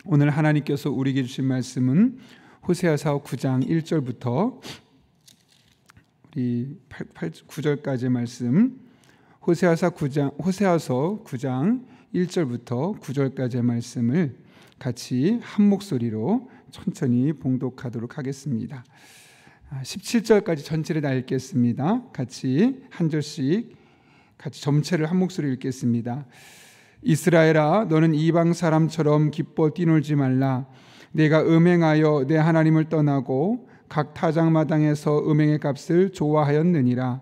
오늘 하나님께서 우리에게 주신 말씀은 호세아서 9장 1절부터 우리 9절까지의 말씀, 호세아서 9장 1절부터 9절까지의 말씀을 같이 한 목소리로 천천히 봉독하도록 하겠습니다. 17절까지 전체를 다 읽겠습니다. 같이 한 절씩 같이 전체를 한 목소리로 읽겠습니다. 이스라엘아, 너는 이방 사람처럼 기뻐 뛰놀지 말라. 내가 음행하여 내 하나님을 떠나고 각 타작마당에서 음행의 값을 좋아하였느니라.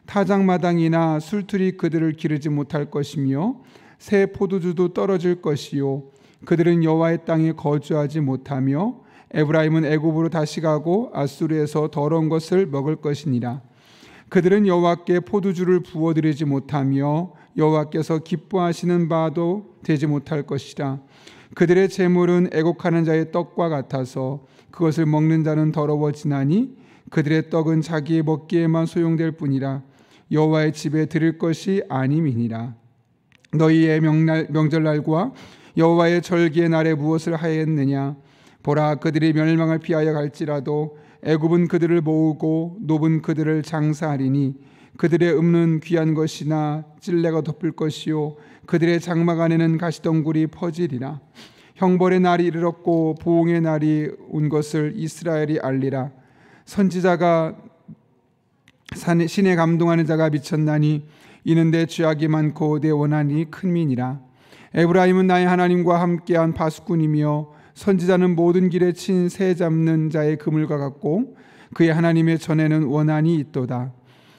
타작마당이나 술틀이 그들을 기르지 못할 것이며 새 포도주도 떨어질 것이요 그들은 여호와의 땅에 거주하지 못하며 에브라임은 애굽으로 다시 가고 아수르에서 더러운 것을 먹을 것이니라. 그들은 여호와께 포도주를 부어드리지 못하며 여호와께서 기뻐하시는 바도 되지 못할 것이라. 그들의 재물은 애곡하는 자의 떡과 같아서 그것을 먹는 자는 더러워지나니 그들의 떡은 자기의 먹기에만 소용될 뿐이라. 여호와의 집에 드릴 것이 아님이니라. 너희의 명절날과 여호와의 절기의 날에 무엇을 하였느냐? 보라, 그들이 멸망을 피하여 갈지라도 애굽은 그들을 모으고 노은 그들을 장사하리니 그들의 읍는 귀한 것이나 찔레가 덮을 것이요 그들의 장막 안에는 가시덩굴이 퍼지리라. 형벌의 날이 이르렀고 보응의 날이 온 것을 이스라엘이 알리라. 선지자가 신에 감동하는 자가 미쳤나니 이는 내 죄악이 많고 내 원한이 큰 민이라. 에브라임은 나의 하나님과 함께한 파수꾼이며 선지자는 모든 길에 친 새 잡는 자의 그물과 같고 그의 하나님의 전에는 원한이 있도다.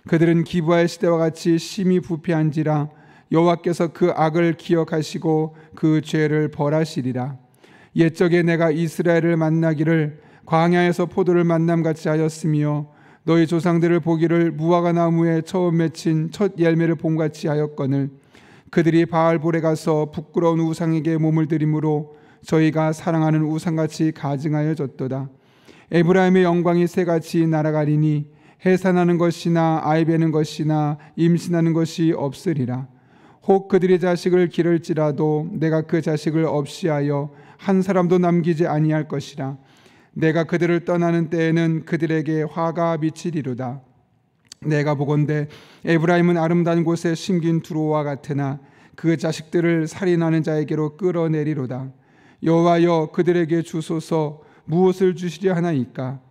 그들은 기브아의 시대와 같이 심히 부패한지라. 여호와께서 그 악을 기억하시고 그 죄를 벌하시리라. 옛적에 내가 이스라엘을 만나기를 광야에서 포도를 만남같이 하였으며 너희 조상들을 보기를 무화과 나무에 처음 맺힌 첫 열매를 봄같이 하였거늘 그들이 바알볼에 가서 부끄러운 우상에게 몸을 들이므로 저희가 사랑하는 우상같이 가증하여졌도다. 에브라임의 영광이 새같이 날아가리니 해산하는 것이나 아이 베는 것이나 임신하는 것이 없으리라. 혹 그들의 자식을 기를지라도 내가 그 자식을 없이하여 한 사람도 남기지 아니할 것이라. 내가 그들을 떠나는 때에는 그들에게 화가 미치리로다. 내가 보건대 에브라임은 아름다운 곳에 심긴 두로와 같으나 그 자식들을 살인하는 자에게로 끌어내리로다. 여호와여, 그들에게 주소서. 무엇을 주시려 하나이까?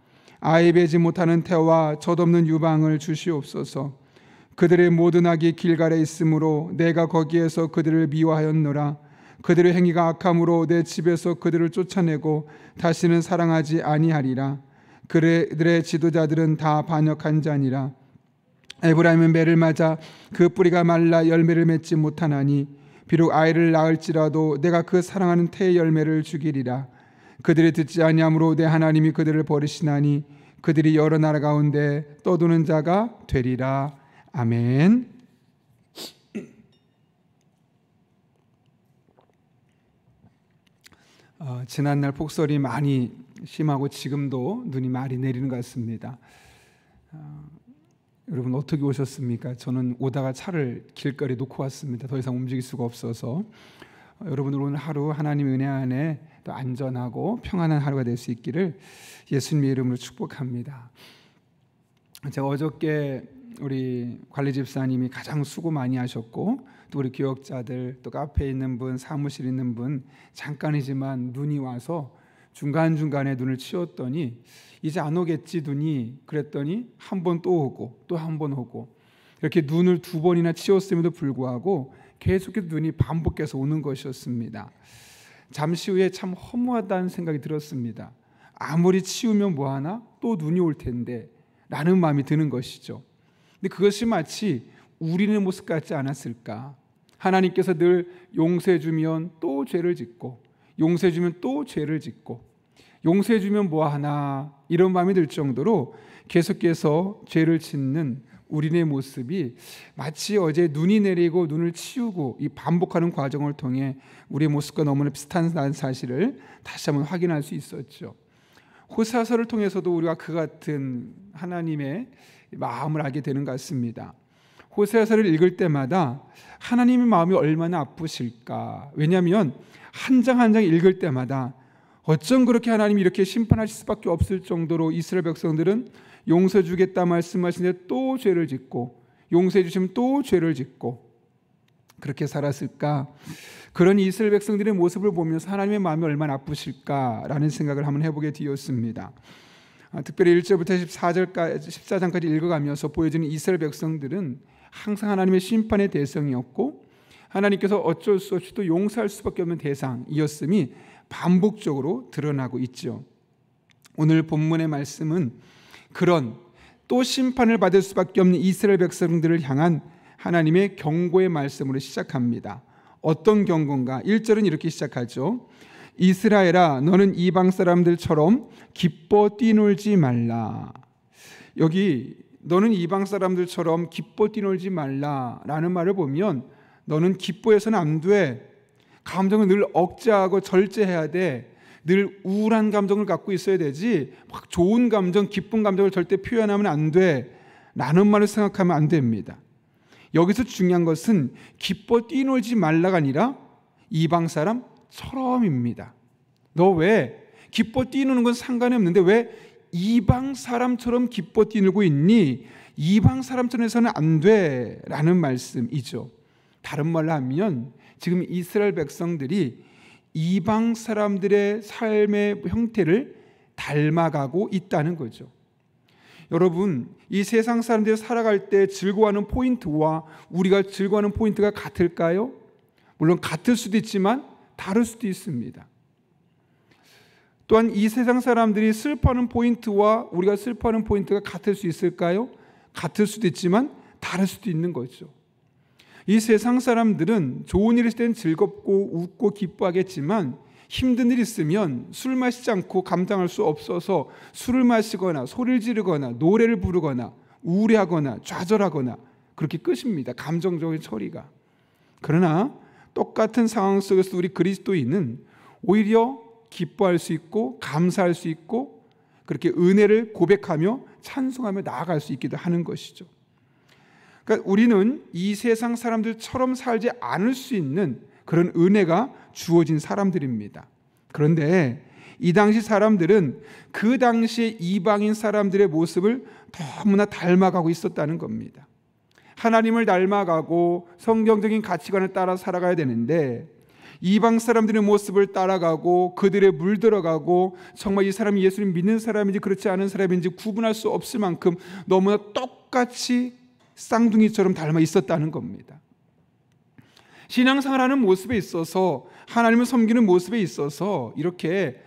아이 베지 못하는 태와 젖없는 유방을 주시옵소서. 그들의 모든 악이 길갈에 있으므로 내가 거기에서 그들을 미워하였노라. 그들의 행위가 악함으로 내 집에서 그들을 쫓아내고 다시는 사랑하지 아니하리라. 그들의 지도자들은 다 반역한 자니라. 에브라임은 매를 맞아 그 뿌리가 말라 열매를 맺지 못하나니 비록 아이를 낳을지라도 내가 그 사랑하는 태의 열매를 죽이리라. 그들이 듣지 아니하므로 내 하나님이 그들을 버리시나니 그들이 여러 나라 가운데 떠도는 자가 되리라. 아멘. 지난날 폭설이 많이 심하고 지금도 눈이 많이 내리는 것 같습니다. 여러분 어떻게 오셨습니까? 저는 오다가 차를 길거리에 놓고 왔습니다. 더 이상 움직일 수가 없어서. 여러분들 오늘 하루 하나님의 은혜 안에 또 안전하고 평안한 하루가 될 수 있기를 예수님의 이름으로 축복합니다. 제가 어저께 우리 관리 집사님이 가장 수고 많이 하셨고 또 우리 교역자들 또 카페에 있는 분, 사무실에 있는 분 잠깐이지만 눈이 와서 중간중간에 눈을 치웠더니 이제 안 오겠지 눈이, 그랬더니 한 번 또 오고 또 한 번 오고 이렇게 눈을 2번이나 치웠음에도 불구하고 계속해서 눈이 반복해서 오는 것이었습니다. 잠시 후에 참 허무하다는 생각이 들었습니다. 아무리 치우면 뭐하나 또 눈이 올 텐데 라는 마음이 드는 것이죠. 근데 그것이 마치 우리의 모습 같지 않았을까? 하나님께서 늘 용서해 주면 또 죄를 짓고 용서해 주면 또 죄를 짓고 용서해 주면 뭐하나 이런 마음이 들 정도로 계속해서 죄를 짓는 우리의 모습이 마치 어제 눈이 내리고 눈을 치우고 이 반복하는 과정을 통해 우리의 모습과 너무나 비슷한 사실을 다시 한번 확인할 수 있었죠. 호세아서를 통해서도 우리가 그 같은 하나님의 마음을 알게 되는 것 같습니다. 호세아서를 읽을 때마다 하나님의 마음이 얼마나 아프실까. 왜냐하면 한 장 한 장 읽을 때마다 어쩜 그렇게 하나님이 이렇게 심판하실 수밖에 없을 정도로 이스라엘 백성들은 용서해 주겠다 말씀하시는데 또 죄를 짓고, 용서해 주시면 또 죄를 짓고 그렇게 살았을까. 그런 이스라엘 백성들의 모습을 보면서 하나님의 마음이 얼마나 아프실까라는 생각을 한번 해보게 되었습니다. 특별히 1절부터 14장까지 읽어가면서 보여지는 이스라엘 백성들은 항상 하나님의 심판의 대상이었고, 하나님께서 어쩔 수 없이 또 용서할 수밖에 없는 대상이었음이 반복적으로 드러나고 있죠. 오늘 본문의 말씀은 그런 또 심판을 받을 수밖에 없는 이스라엘 백성들을 향한 하나님의 경고의 말씀으로 시작합니다. 어떤 경고인가? 1절은 이렇게 시작하죠. 이스라엘아, 너는 이방 사람들처럼 기뻐 뛰놀지 말라. 여기 너는 이방 사람들처럼 기뻐 뛰놀지 말라라는 말을 보면 너는 기뻐해서는 안 돼. 감정을 늘 억제하고 절제해야 돼. 늘 우울한 감정을 갖고 있어야 되지 막 좋은 감정, 기쁜 감정을 절대 표현하면 안 돼 라는 말을 생각하면 안 됩니다. 여기서 중요한 것은 기뻐 뛰놀지 말라가 아니라 이방 사람처럼입니다. 너 왜 기뻐 뛰노는 건 상관이 없는데 왜 이방 사람처럼 기뻐 뛰놀고 있니? 이방 사람처럼 해서는 안 돼 라는 말씀이죠. 다른 말로 하면 지금 이스라엘 백성들이 이방 사람들의 삶의 형태를 닮아가고 있다는 거죠. 여러분, 이 세상 사람들이 살아갈 때 즐거워하는 포인트와 우리가 즐거워하는 포인트가 같을까요? 물론 같을 수도 있지만 다를 수도 있습니다. 또한 이 세상 사람들이 슬퍼하는 포인트와 우리가 슬퍼하는 포인트가 같을 수 있을까요? 같을 수도 있지만 다를 수도 있는 거죠. 이 세상 사람들은 좋은 일 있을 땐 즐겁고 웃고 기뻐하겠지만 힘든 일 있으면 술 마시지 않고 감당할 수 없어서 술을 마시거나 소리를 지르거나 노래를 부르거나 우울해하거나 좌절하거나 그렇게 끝입니다. 감정적인 처리가. 그러나 똑같은 상황 속에서 우리 그리스도인은 오히려 기뻐할 수 있고 감사할 수 있고 그렇게 은혜를 고백하며 찬송하며 나아갈 수 있기도 하는 것이죠. 그러니까 우리는 이 세상 사람들처럼 살지 않을 수 있는 그런 은혜가 주어진 사람들입니다. 그런데 이 당시 사람들은 그 당시에 이방인 사람들의 모습을 너무나 닮아가고 있었다는 겁니다. 하나님을 닮아가고 성경적인 가치관을 따라 살아가야 되는데 이방 사람들의 모습을 따라가고 그들의 물들어가고 정말 이 사람이 예수님 믿는 사람인지 그렇지 않은 사람인지 구분할 수 없을 만큼 너무나 똑같이 쌍둥이처럼 닮아 있었다는 겁니다. 신앙생활하는 모습에 있어서 하나님을 섬기는 모습에 있어서 이렇게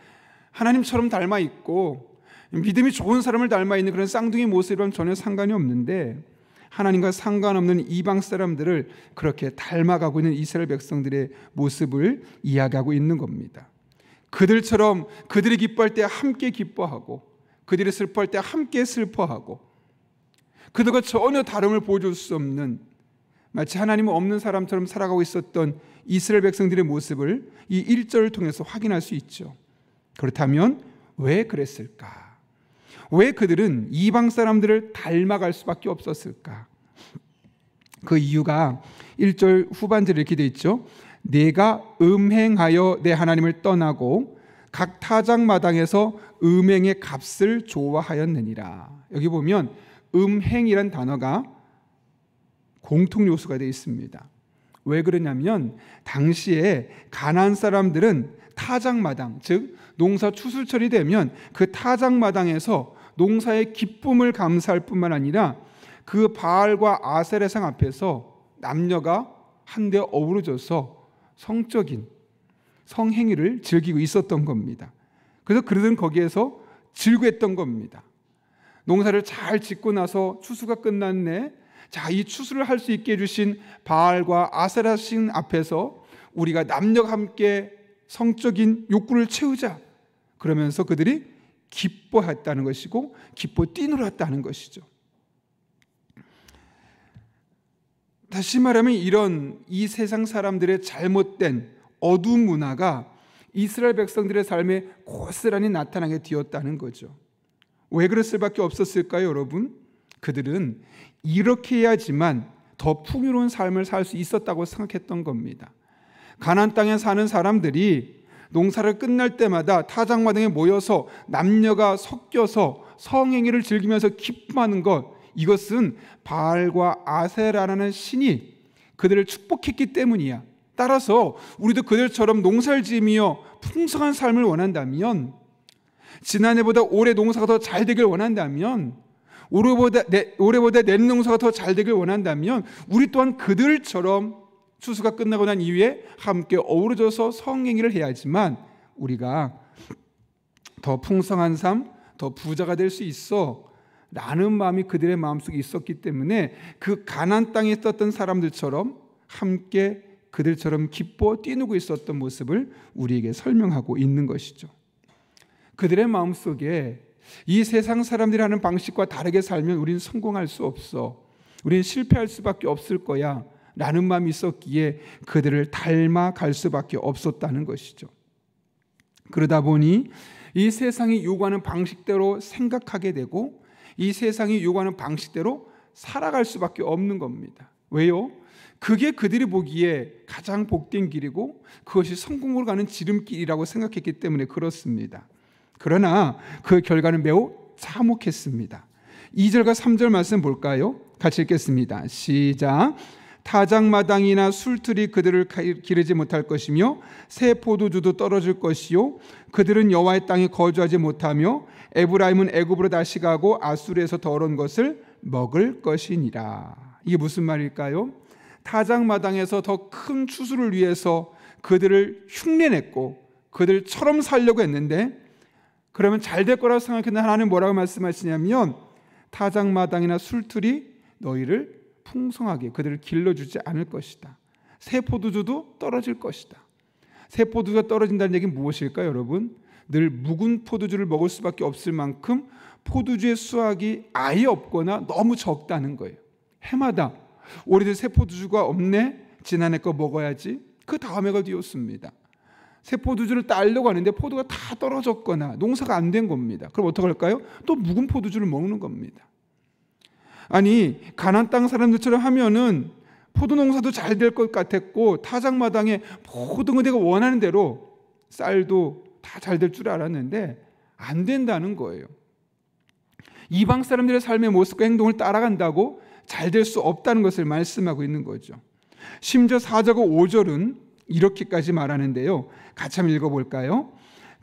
하나님처럼 닮아 있고 믿음이 좋은 사람을 닮아 있는 그런 쌍둥이 모습이랑 전혀 상관이 없는데 하나님과 상관없는 이방 사람들을 그렇게 닮아가고 있는 이스라엘 백성들의 모습을 이야기하고 있는 겁니다. 그들처럼 그들이 기뻐할 때 함께 기뻐하고 그들이 슬퍼할 때 함께 슬퍼하고 그들과 전혀 다름을 보여줄 수 없는 마치 하나님 없는 사람처럼 살아가고 있었던 이스라엘 백성들의 모습을 이 1절을 통해서 확인할 수 있죠. 그렇다면 왜 그랬을까? 왜 그들은 이방 사람들을 닮아갈 수밖에 없었을까? 그 이유가 1절 후반절에 이렇게 되어 있죠. 내가 음행하여 내 하나님을 떠나고 각 타작마당에서 음행의 값을 좋아하였느니라. 여기 보면 음행이란 단어가 공통 요소가 되어 있습니다. 왜 그러냐면 당시에 가나안 사람들은 타작마당, 즉 농사 추수철이 되면 그 타작마당에서 농사의 기쁨을 감사할 뿐만 아니라 그 바알과 아세라상 앞에서 남녀가 한데 어우러져서 성적인 성행위를 즐기고 있었던 겁니다. 그래서 그들은 거기에서 즐거했던 겁니다. 농사를 잘 짓고 나서 추수가 끝났네. 자, 이 추수를 할 수 있게 해주신 바알과 아세라 신 앞에서 우리가 남녀가 함께 성적인 욕구를 채우자. 그러면서 그들이 기뻐했다는 것이고 기뻐 뛰놀았다는 것이죠. 다시 말하면 이런 이 세상 사람들의 잘못된 어두운 문화가 이스라엘 백성들의 삶에 고스란히 나타나게 되었다는 거죠. 왜 그럴 수밖에 없었을까요, 여러분? 그들은 이렇게 해야지만 더 풍요로운 삶을 살 수 있었다고 생각했던 겁니다. 가나안 땅에 사는 사람들이 농사를 끝날 때마다 타작마당에 모여서 남녀가 섞여서 성행위를 즐기면서 기뻐하는 것, 이것은 바알과 아세라라는 신이 그들을 축복했기 때문이야. 따라서 우리도 그들처럼 농사를 지으며 풍성한 삶을 원한다면, 지난해보다 올해 농사가 더 잘 되길 원한다면, 올해보다 내년 농사가 더 잘 되길 원한다면, 우리 또한 그들처럼 추수가 끝나고 난 이후에 함께 어우러져서 성행위를 해야지만 우리가 더 풍성한 삶, 더 부자가 될 수 있어 라는 마음이 그들의 마음속에 있었기 때문에 그 가나안 땅에 있었던 사람들처럼 함께 그들처럼 기뻐 뛰누고 있었던 모습을 우리에게 설명하고 있는 것이죠. 그들의 마음속에 이 세상 사람들이 하는 방식과 다르게 살면 우린 성공할 수 없어, 우린 실패할 수밖에 없을 거야 라는 마음이 있었기에 그들을 닮아갈 수밖에 없었다는 것이죠. 그러다 보니 이 세상이 요구하는 방식대로 생각하게 되고 이 세상이 요구하는 방식대로 살아갈 수밖에 없는 겁니다. 왜요? 그게 그들이 보기에 가장 복된 길이고 그것이 성공으로 가는 지름길이라고 생각했기 때문에 그렇습니다. 그러나 그 결과는 매우 참혹했습니다. 2절과 3절 말씀 볼까요? 같이 읽겠습니다. 시작. 타작마당이나 술틀이 그들을 기르지 못할 것이며 새 포도주도 떨어질 것이요 그들은 여호와의 땅에 거주하지 못하며 에브라임은 애굽으로 다시 가고 아수르에서 더러운 것을 먹을 것이니라. 이게 무슨 말일까요? 타작마당에서 더 큰 추수를 위해서 그들을 흉내냈고 그들처럼 살려고 했는데, 그러면 잘 될 거라고 생각했는데 하나님 뭐라고 말씀하시냐면 타작마당이나 술틀이 너희를 풍성하게 그들을 길러주지 않을 것이다. 새 포도주도 떨어질 것이다. 새 포도주가 떨어진다는 얘기는 무엇일까요, 여러분? 늘 묵은 포도주를 먹을 수밖에 없을 만큼 포도주의 수확이 아예 없거나 너무 적다는 거예요. 해마다 올해도 새 포도주가 없네, 지난해 거 먹어야지, 그 다음 해가 뒤었습니다. 새 포도주를 따려고 하는데 포도가 다 떨어졌거나 농사가 안 된 겁니다. 그럼 어떻게 할까요? 또 묵은 포도주를 먹는 겁니다. 아니, 가나안 땅 사람들처럼 하면은 포도 농사도 잘 될 것 같았고 타작마당에 모든 거 내가 원하는 대로 쌀도 다 잘 될 줄 알았는데 안 된다는 거예요. 이방 사람들의 삶의 모습과 행동을 따라간다고 잘 될 수 없다는 것을 말씀하고 있는 거죠. 심지어 4절과 5절은 이렇게까지 말하는데요. 같이 한번 읽어볼까요?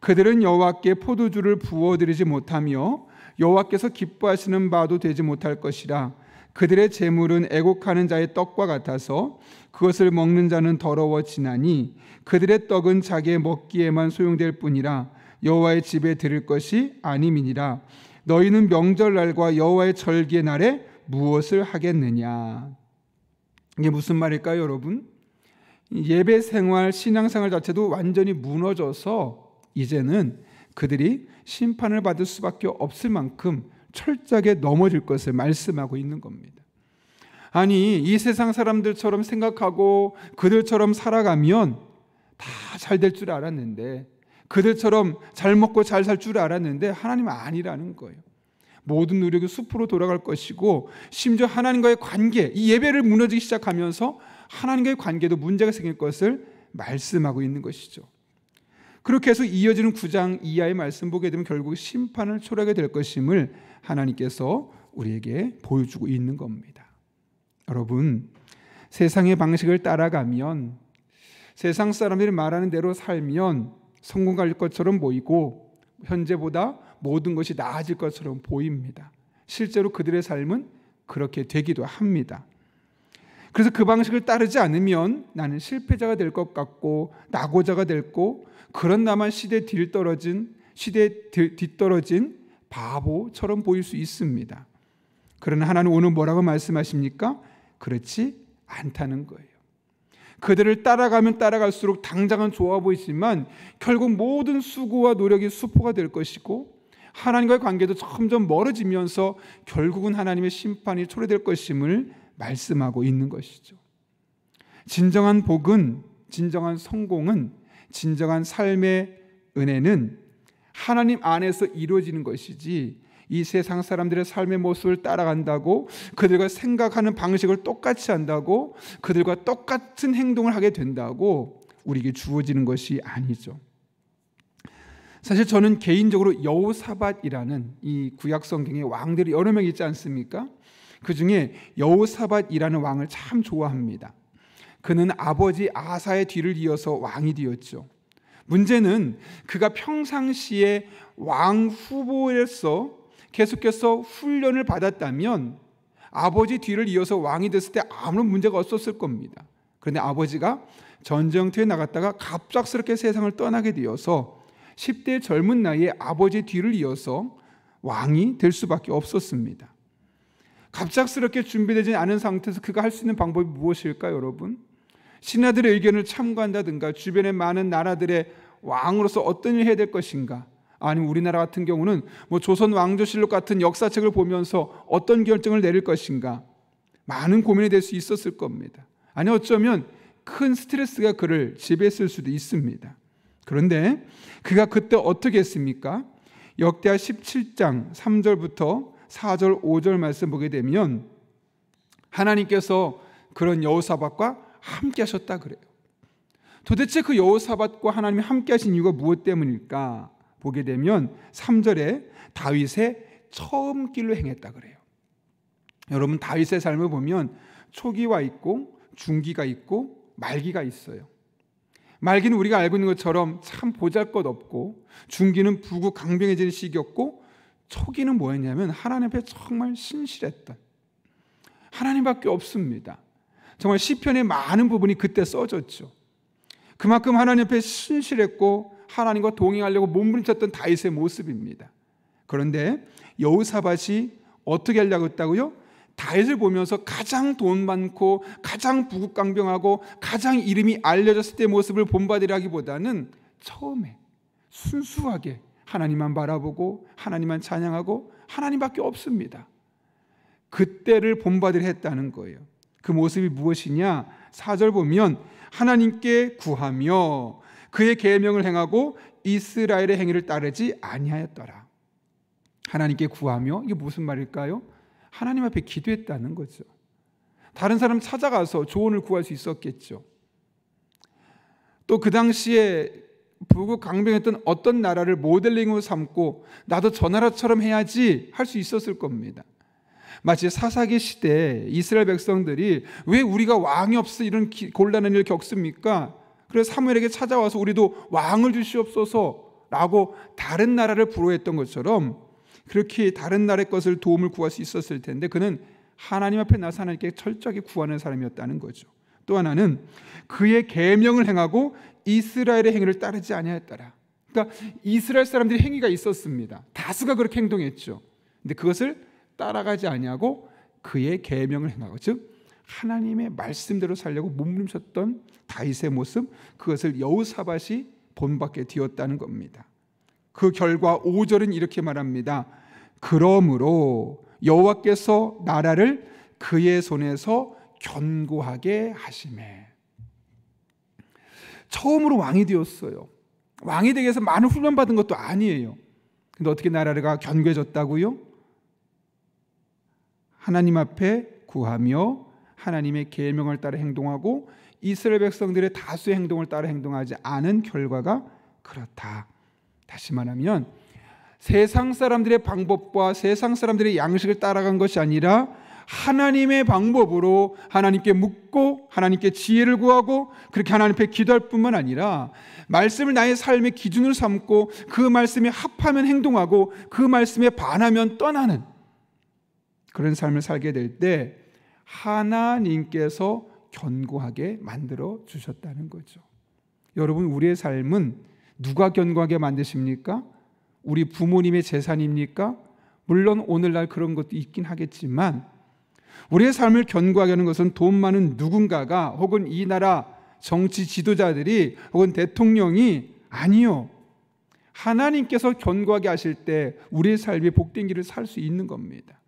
그들은 여호와께 포도주를 부어드리지 못하며 여호와께서 기뻐하시는 바도 되지 못할 것이라. 그들의 재물은 애곡하는 자의 떡과 같아서 그것을 먹는 자는 더러워지나니 그들의 떡은 자기의 먹기에만 소용될 뿐이라 여호와의 집에 드릴 것이 아님이니라. 너희는 명절날과 여호와의 절기의 날에 무엇을 하겠느냐. 이게 무슨 말일까요, 여러분? 예배 생활, 신앙생활 자체도 완전히 무너져서 이제는 그들이 심판을 받을 수밖에 없을 만큼 철저하게 넘어질 것을 말씀하고 있는 겁니다. 아니, 이 세상 사람들처럼 생각하고 그들처럼 살아가면 다 잘 될 줄 알았는데, 그들처럼 잘 먹고 잘 살 줄 알았는데 하나님은 아니라는 거예요. 모든 노력이 숲으로 돌아갈 것이고, 심지어 하나님과의 관계, 이 예배를 무너지기 시작하면서 하나님과의 관계도 문제가 생길 것을 말씀하고 있는 것이죠. 그렇게 해서 이어지는 9장 이하의 말씀 보게 되면 결국 심판을 초래하게 될 것임을 하나님께서 우리에게 보여주고 있는 겁니다. 여러분, 세상의 방식을 따라가면, 세상 사람들이 말하는 대로 살면 성공할 것처럼 보이고 현재보다 모든 것이 나아질 것처럼 보입니다. 실제로 그들의 삶은 그렇게 되기도 합니다. 그래서 그 방식을 따르지 않으면 나는 실패자가 될 것 같고 낙오자가 됐고, 그런 나만 시대에 뒤떨어진 바보처럼 보일 수 있습니다. 그러나 하나님 오늘 뭐라고 말씀하십니까? 그렇지 않다는 거예요. 그들을 따라가면 따라갈수록 당장은 좋아 보이지만 결국 모든 수고와 노력이 수포가 될 것이고, 하나님과의 관계도 점점 멀어지면서 결국은 하나님의 심판이 초래될 것임을 말씀하고 있는 것이죠. 진정한 복은, 진정한 성공은, 진정한 삶의 은혜는 하나님 안에서 이루어지는 것이지 이 세상 사람들의 삶의 모습을 따라간다고, 그들과 생각하는 방식을 똑같이 한다고, 그들과 똑같은 행동을 하게 된다고 우리에게 주어지는 것이 아니죠. 사실 저는 개인적으로 여호사밧이라는 이 구약 성경의 왕들이 여러 명 있지 않습니까? 그 중에 여호사밧이라는 왕을 참 좋아합니다. 그는 아버지 아사의 뒤를 이어서 왕이 되었죠. 문제는 그가 평상시에 왕 후보로서 계속해서 훈련을 받았다면 아버지 뒤를 이어서 왕이 됐을 때 아무런 문제가 없었을 겁니다. 그런데 아버지가 전쟁터에 나갔다가 갑작스럽게 세상을 떠나게 되어서 10대 젊은 나이에 아버지 뒤를 이어서 왕이 될 수밖에 없었습니다. 갑작스럽게 준비되지 않은 상태에서 그가 할 수 있는 방법이 무엇일까요, 여러분? 신하들의 의견을 참고한다든가, 주변의 많은 나라들의 왕으로서 어떤 일을 해야 될 것인가, 아니면 우리나라 같은 경우는 조선 왕조실록 같은 역사책을 보면서 어떤 결정을 내릴 것인가, 많은 고민이 될 수 있었을 겁니다. 아니 어쩌면 큰 스트레스가 그를 지배했을 수도 있습니다. 그런데 그가 그때 어떻게 했습니까? 역대하 17장 3절부터 4절 5절 말씀 보게 되면 하나님께서 그런 여호사밧과 함께 하셨다 그래요. 도대체 그 여호사밧과 하나님이 함께 하신 이유가 무엇 때문일까 보게 되면 3절에 다윗의 처음 길로 행했다 그래요. 여러분, 다윗의 삶을 보면 초기가 있고 중기가 있고 말기가 있어요. 말기는 우리가 알고 있는 것처럼 참 보잘것없고, 중기는 부귀 강병해지는 시기였고, 초기는 뭐였냐면 하나님 앞에 정말 신실했던, 하나님밖에 없습니다. 정말 시편의 많은 부분이 그때 써졌죠. 그만큼 하나님 앞에 신실했고 하나님과 동행하려고 몸부림쳤던 다윗의 모습입니다. 그런데 여호사밧이 어떻게 하려고 했다고요? 다윗을 보면서 가장 돈 많고 가장 부귀강병하고 가장 이름이 알려졌을 때의 모습을 본받으라기보다는 처음에 순수하게 하나님만 바라보고 하나님만 찬양하고 하나님밖에 없습니다. 그때를 본받으려 했다는 거예요. 그 모습이 무엇이냐? 4절 보면 하나님께 구하며 그의 계명을 행하고 이스라엘의 행위를 따르지 아니하였더라. 하나님께 구하며, 이게 무슨 말일까요? 하나님 앞에 기도했다는 거죠. 다른 사람 찾아가서 조언을 구할 수 있었겠죠. 또 그 당시에 부귀강병했던 어떤 나라를 모델링으로 삼고 나도 저 나라처럼 해야지 할 수 있었을 겁니다. 마치 사사기 시대 이스라엘 백성들이 왜 우리가 왕이 없어 이런 곤란한 일을 겪습니까? 그래서 사무엘에게 찾아와서 우리도 왕을 주시옵소서라고 다른 나라를 부러워했던 것처럼 그렇게 다른 나라의 것을 도움을 구할 수 있었을 텐데, 그는 하나님 앞에 나서 하나님께 철저하게 구하는 사람이었다는 거죠. 또 하나는 그의 계명을 행하고 이스라엘의 행위를 따르지 아니하였더라. 그러니까 이스라엘 사람들이 행위가 있었습니다. 다수가 그렇게 행동했죠. 근데 그것을 따라가지 아니하고 그의 계명을 행하고, 즉 하나님의 말씀대로 살려고 몸부림쳤던 다윗의 모습, 그것을 여호사밧이 본받게 되었다는 겁니다. 그 결과 5절은 이렇게 말합니다. 그러므로 여호와께서 나라를 그의 손에서 견고하게 하시매. 처음으로 왕이 되었어요. 왕이 되기 위해서 많은 훈련받은 것도 아니에요. 근데 어떻게 나라가 견고해졌다고요? 하나님 앞에 구하며 하나님의 계명을 따라 행동하고 이스라엘 백성들의 다수의 행동을 따라 행동하지 않은 결과가 그렇다. 다시 말하면 세상 사람들의 방법과 세상 사람들의 양식을 따라간 것이 아니라 하나님의 방법으로 하나님께 묻고 하나님께 지혜를 구하고 그렇게 하나님 앞에 기도할 뿐만 아니라 말씀을 나의 삶의 기준으로 삼고 그 말씀에 합하면 행동하고 그 말씀에 반하면 떠나는 그런 삶을 살게 될 때 하나님께서 견고하게 만들어 주셨다는 거죠. 여러분, 우리의 삶은 누가 견고하게 만드십니까? 우리 부모님의 재산입니까? 물론 오늘날 그런 것도 있긴 하겠지만 우리의 삶을 견고하게 하는 것은 돈 많은 누군가가 혹은 이 나라 정치 지도자들이 혹은 대통령이 아니요. 하나님께서 견고하게 하실 때 우리의 삶이 복된 길을 살 수 있는 겁니다.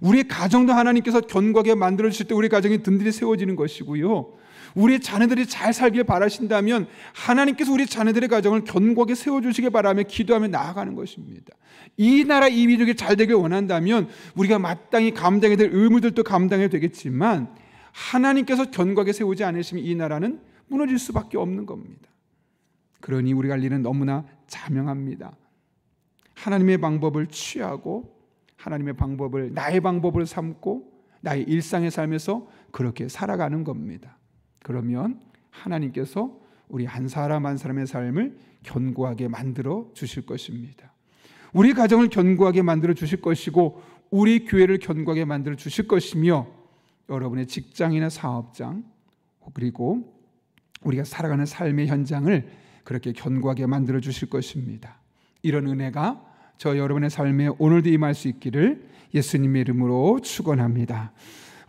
우리의 가정도 하나님께서 견고하게 만들어주실 때 우리 가정이 든든히 세워지는 것이고요. 우리 자녀들이 잘 살길 바라신다면 하나님께서 우리 자녀들의 가정을 견고하게 세워주시길 바라며 기도하며 나아가는 것입니다. 이 나라 이 민족이 잘 되길 원한다면 우리가 마땅히 감당해야 될 의무들도 감당해야 되겠지만 하나님께서 견고하게 세우지 않으시면 이 나라는 무너질 수밖에 없는 겁니다. 그러니 우리가 할 일은 너무나 자명합니다. 하나님의 방법을 취하고 하나님의 방법을 나의 방법을 삼고 나의 일상의 삶에서 그렇게 살아가는 겁니다. 그러면 하나님께서 우리 한 사람 한 사람의 삶을 견고하게 만들어 주실 것입니다. 우리 가정을 견고하게 만들어 주실 것이고 우리 교회를 견고하게 만들어 주실 것이며 여러분의 직장이나 사업장 그리고 우리가 살아가는 삶의 현장을 그렇게 견고하게 만들어 주실 것입니다. 이런 은혜가 저 여러분의 삶에 오늘도 임할 수 있기를 예수님의 이름으로 축원합니다.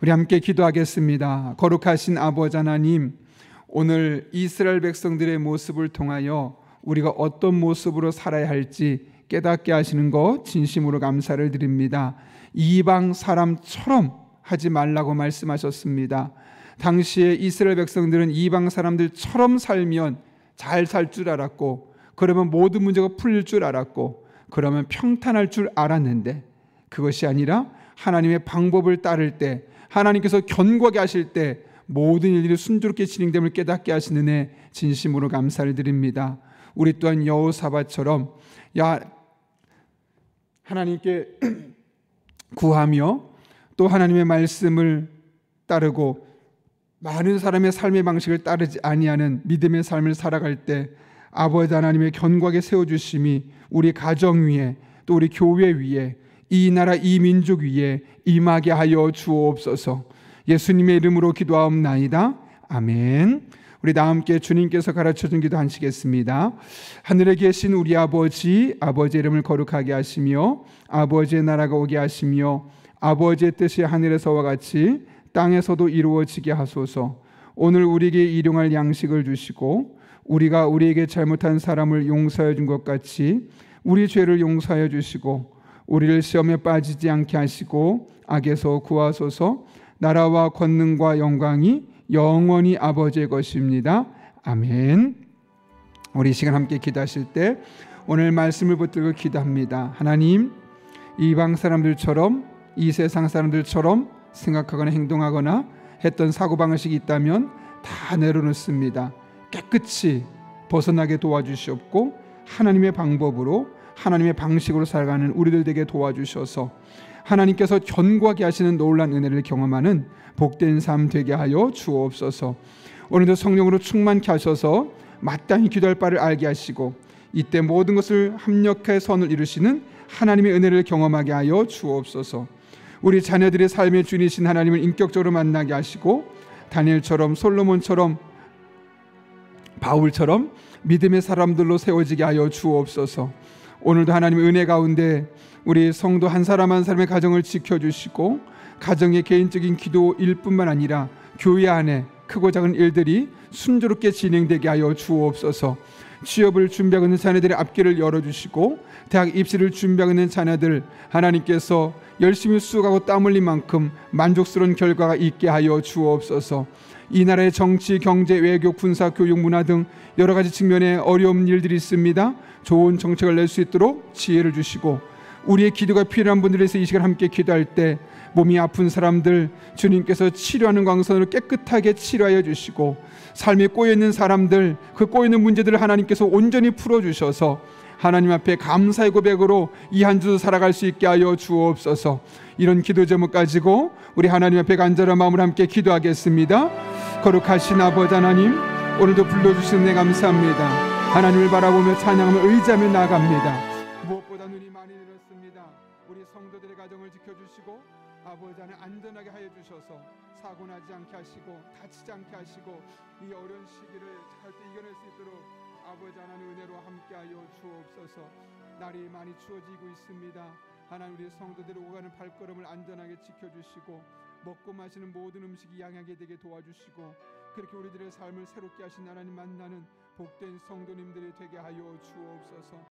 우리 함께 기도하겠습니다. 거룩하신 아버지 하나님, 오늘 이스라엘 백성들의 모습을 통하여 우리가 어떤 모습으로 살아야 할지 깨닫게 하시는 것 진심으로 감사를 드립니다. 이방 사람처럼 하지 말라고 말씀하셨습니다. 당시에 이스라엘 백성들은 이방 사람들처럼 살면 잘 살 줄 알았고 그러면 모든 문제가 풀릴 줄 알았고 그러면 평탄할 줄 알았는데 그것이 아니라 하나님의 방법을 따를 때 하나님께서 견고하게 하실 때 모든 일들이 순조롭게 진행됨을 깨닫게 하시는 은혜 진심으로 감사를 드립니다. 우리 또한 여호사밧처럼 하나님께 구하며 또 하나님의 말씀을 따르고 많은 사람의 삶의 방식을 따르지 아니하는 믿음의 삶을 살아갈 때 아버지 하나님의 견고하게 세워주심이 우리 가정 위에 또 우리 교회 위에 이 나라 이 민족 위에 임하게 하여 주옵소서. 예수님의 이름으로 기도하옵나이다. 아멘. 우리 다 함께 주님께서 가르쳐준 기도 하시겠습니다. 하늘에 계신 우리 아버지, 아버지의 이름을 거룩하게 하시며 아버지의 나라가 오게 하시며 아버지의 뜻이 하늘에서와 같이 땅에서도 이루어지게 하소서. 오늘 우리에게 일용할 양식을 주시고 우리가 우리에게 잘못한 사람을 용서해 준 것 같이 우리 죄를 용서하여 주시고 우리를 시험에 빠지지 않게 하시고 악에서 구하소서. 나라와 권능과 영광이 영원히 아버지의 것입니다. 아멘. 우리 이 시간 함께 기도하실 때 오늘 말씀을 붙들고 기도합니다. 하나님, 이방 사람들처럼 이 세상 사람들처럼 생각하거나 행동하거나 했던 사고방식이 있다면 다 내려놓습니다. 깨끗이 벗어나게 도와주시옵고 하나님의 방법으로 하나님의 방식으로 살아가는 우리들 되게 도와주셔서 하나님께서 견고하게 하시는 놀라운 은혜를 경험하는 복된 삶 되게 하여 주옵소서. 오늘도 성령으로 충만케 하셔서 마땅히 기도할 바를 알게 하시고 이때 모든 것을 합력해 선을 이루시는 하나님의 은혜를 경험하게 하여 주옵소서. 우리 자녀들의 삶의 주인이신 하나님을 인격적으로 만나게 하시고 다니엘처럼 솔로몬처럼 바울처럼 믿음의 사람들로 세워지게 하여 주옵소서. 오늘도 하나님의 은혜 가운데 우리 성도 한 사람 한 사람의 가정을 지켜주시고 가정의 개인적인 기도일 뿐만 아니라 교회 안에 크고 작은 일들이 순조롭게 진행되게 하여 주옵소서. 취업을 준비하고 있는 자녀들의 앞길을 열어주시고 대학 입시를 준비하고 있는 자녀들 하나님께서 열심히 수고하고 땀 흘린 만큼 만족스러운 결과가 있게 하여 주옵소서. 이 나라의 정치, 경제, 외교, 군사, 교육, 문화 등 여러 가지 측면에 어려운 일들이 있습니다. 좋은 정책을 낼 수 있도록 지혜를 주시고 우리의 기도가 필요한 분들에서 이 시간 함께 기도할 때 몸이 아픈 사람들 주님께서 치료하는 광선으로 깨끗하게 치료하여 주시고 삶에 꼬여있는 사람들 그 꼬여있는 문제들을 하나님께서 온전히 풀어주셔서 하나님 앞에 감사의 고백으로 이 한 주도 살아갈 수 있게 하여 주옵소서. 이런 기도 제목 가지고 우리 하나님 앞에 간절한 마음으로 함께 기도하겠습니다. 거룩하신 아버지 하나님, 오늘도 불러주신 내 감사합니다. 하나님을 바라보며 찬양하며 의지하며 나아갑니다. 무엇보다 눈이 많이 늘었습니다. 우리 성도들의 가정을 지켜주시고 아버지 안에 안전하게 하여 주셔서 사고 나지 않게 하시고 다치지 않게 하시고 이 어려운 시기를 잘 이겨낼 수 있도록 아버지 하나님 은혜로 함께하여 주옵소서. 날이 많이 추워지고 있습니다. 하나님 우리 성도들의 오가는 발걸음을 안전하게 지켜주시고 먹고 마시는 모든 음식이 양하게 되게 도와주시고 그렇게 우리들의 삶을 새롭게 하신 하나님 만나는 복된 성도님들이 되게 하여 주옵소서.